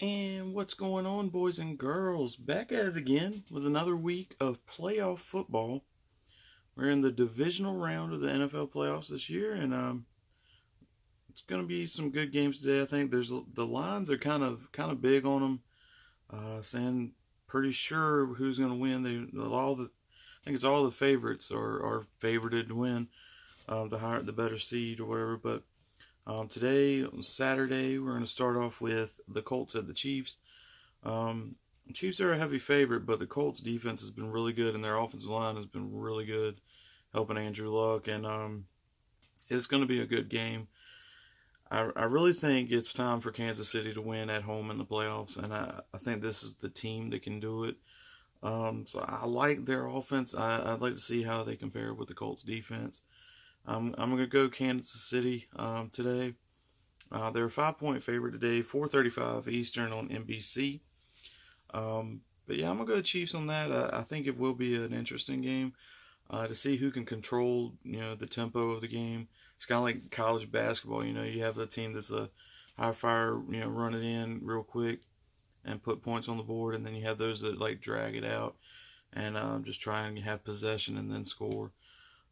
And what's going on, boys and girls? Back at it again with another week of playoff football. We're in the divisional round of the NFL playoffs this year, and it's going to be some good games today. I think the lines are kind of big on them, saying pretty sure who's going to win. I think it's all the favorites are favorited to win, the better seed or whatever. But today, on Saturday, we're going to start off with the Colts at the Chiefs. Chiefs are a heavy favorite, but the Colts defense has been really good, and their offensive line has been really good, helping Andrew Luck, and it's going to be a good game. I really think it's time for Kansas City to win at home in the playoffs, and I think this is the team that can do it. So I like their offense. I'd like to see how they compare with the Colts defense. I'm going to go Kansas City today. They're a 5-point favorite today, 4:35 Eastern on NBC. But yeah, I'm going to go Chiefs on that. I think it will be an interesting game to see who can control, the tempo of the game. It's kind of like college basketball. You have a team that's a high fire, run it in real quick and put points on the board, and then you have those that like drag it out and just try and have possession and then score.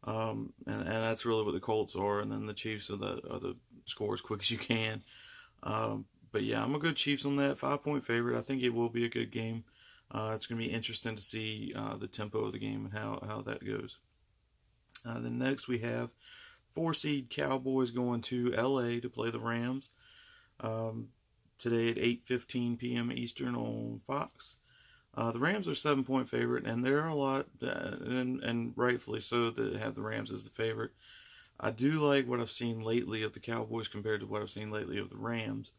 And that's really what the Colts are, and then the Chiefs are the score as quick as you can. But yeah, I'm gonna go Chiefs on that 5-point favorite. I think it will be a good game. It's gonna be interesting to see the tempo of the game and how that goes. Then next we have 4-seed Cowboys going to LA to play the Rams today at 8:15 p.m. Eastern on Fox. The Rams are 7-point favorite, and there are a lot, and rightfully so, that have the Rams as the favorite. I do like what I've seen lately of the Cowboys compared to what I've seen lately of the Rams.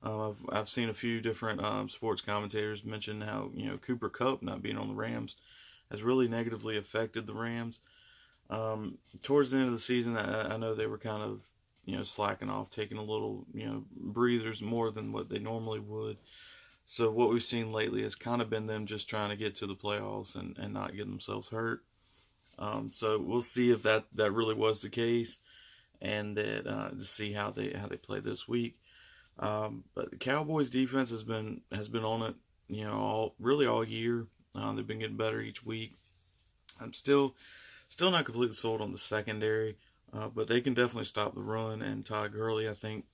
I've seen a few different sports commentators mention how Cooper Kupp not being on the Rams has really negatively affected the Rams. Towards the end of the season, I know they were kind of slacking off, taking a little breathers more than what they normally would. So what we've seen lately has kind of been them just trying to get to the playoffs and not get themselves hurt. So we'll see if that really was the case, and that to see how they play this week. But the Cowboys defense has been on it, all year. They've been getting better each week. I'm still not completely sold on the secondary, but they can definitely stop the run. And Todd Gurley, I think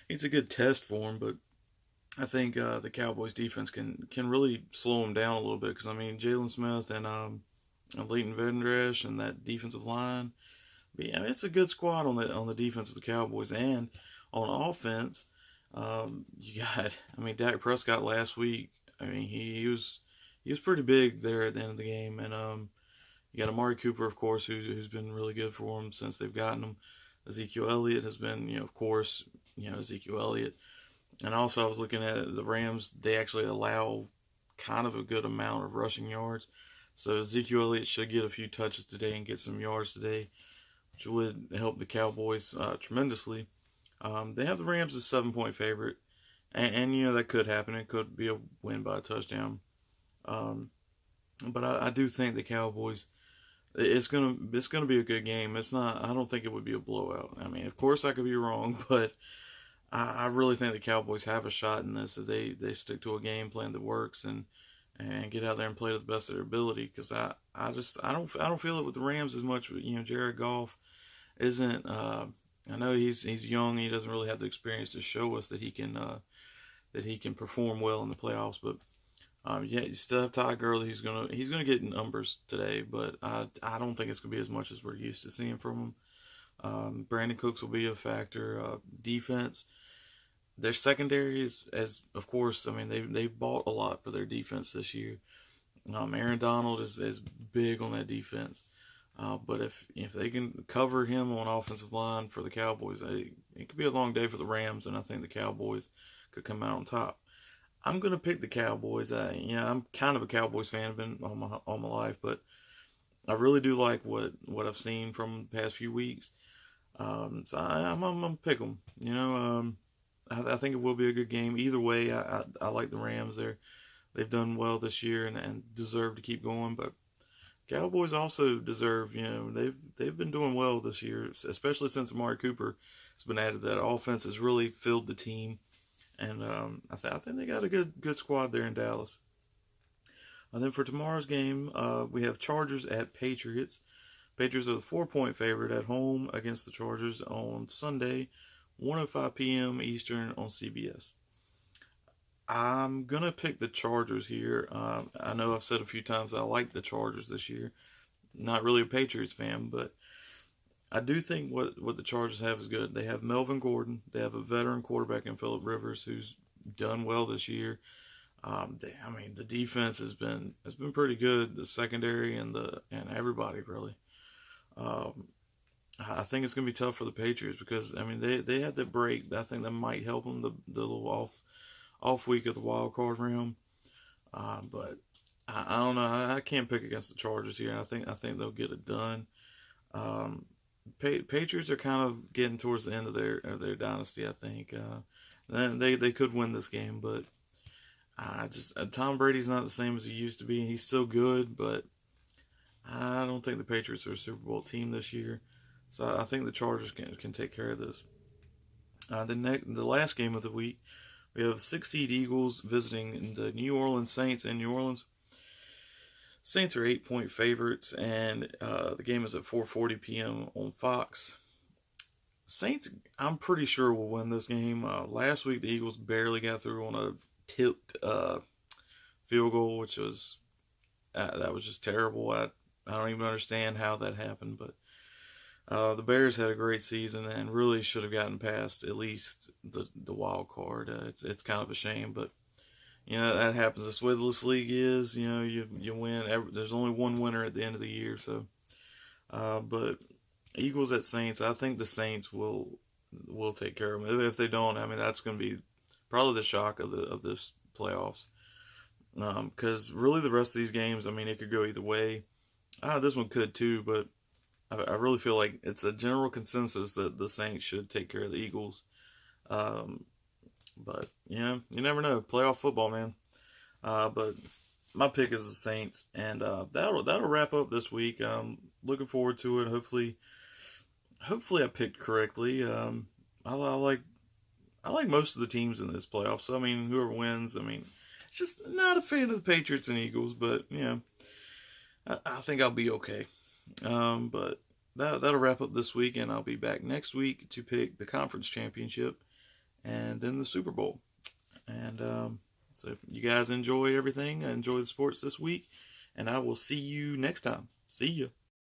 he's a good test for him, but I think the Cowboys defense can really slow them down a little bit, because Jalen Smith and Leighton Vander Esch and that defensive line. But yeah, it's a good squad on the defense of the Cowboys. And on offense, you got Dak Prescott last week. He was pretty big there at the end of the game, and you got Amari Cooper, of course, who's been really good for him since they've gotten him. Ezekiel Elliott has been, of course, Ezekiel Elliott. And also, I was looking at the Rams. They actually allow kind of a good amount of rushing yards. So Ezekiel Elliott should get a few touches today and get some yards today, which would help the Cowboys tremendously. They have the Rams as 7-point favorite, and that could happen. It could be a win by a touchdown. But I do think the Cowboys, it's gonna be a good game. It's not. I don't think it would be a blowout. Of course I could be wrong, but I really think the Cowboys have a shot in this if they stick to a game plan that works and get out there and play to the best of their ability. Because I don't feel it with the Rams as much. Jared Goff isn't. I know he's young. He doesn't really have the experience to show us that he can perform well in the playoffs. But yeah, you still have Todd Gurley. He's gonna get numbers today, but I don't think it's gonna be as much as we're used to seeing from him. Brandon Cooks will be a factor. Defense. Their secondary is, as of course, they've bought a lot for their defense this year. Aaron Donald is big on that defense, but if they can cover him on offensive line for the Cowboys, it could be a long day for the Rams, and I think the Cowboys could come out on top. I'm gonna pick the Cowboys. I'm kind of a Cowboys fan. I've been all my life, but I really do like what I've seen from the past few weeks. So I'm gonna pick them. I think it will be a good game. Either way, I like the Rams. They've done well this year and deserve to keep going. But Cowboys also deserve. They've been doing well this year, especially since Amari Cooper has been added. That offense has really filled the team, And I think they got a good squad there in Dallas. And then for tomorrow's game, we have Chargers at Patriots. Patriots are the 4-point favorite at home against the Chargers on Sunday, 1:05 p.m. Eastern on CBS. I'm going to pick the Chargers here. I know I've said a few times I like the Chargers this year. Not really a Patriots fan, but I do think what the Chargers have is good. They have Melvin Gordon. They have a veteran quarterback in Phillip Rivers who's done well this year. The defense has been pretty good. The secondary and everybody really. I think it's going to be tough for the Patriots because they had that break. I think that might help them the little off week of the wild card round. But I don't know. I can't pick against the Chargers here. I think they'll get it done. Patriots are kind of getting towards the end of their dynasty. I think they could win this game, but Tom Brady's not the same as he used to be. He's still good, but I don't think the Patriots are a Super Bowl team this year. So I think the Chargers can take care of this. The last game of the week, we have 6-seed Eagles visiting the New Orleans Saints in New Orleans. Saints are 8-point favorites, and the game is at 4:40 p.m. on Fox. Saints, I'm pretty sure, will win this game. Last week, the Eagles barely got through on a tipped field goal, which was that was just terrible. I don't even understand how that happened, but the Bears had a great season and really should have gotten past at least the wild card. It's kind of a shame, but that happens. That's the way this league is. You win. There's only one winner at the end of the year. So, but Eagles at Saints. I think the Saints will take care of them. If they don't, that's going to be probably the shock of this playoffs. Because really the rest of these games, it could go either way. This one could too, but I really feel like it's a general consensus that the Saints should take care of the Eagles. But you never know. Playoff football, man. But my pick is the Saints, and that'll wrap up this week. Looking forward to it. Hopefully I picked correctly. I like most of the teams in this playoff. So whoever wins, just not a fan of the Patriots and Eagles, but I think I'll be okay. But that'll wrap up this week, and I'll be back next week to pick the conference championship and then the Super Bowl. And so if you guys enjoy everything, enjoy the sports this week, and I will see you next time. See ya.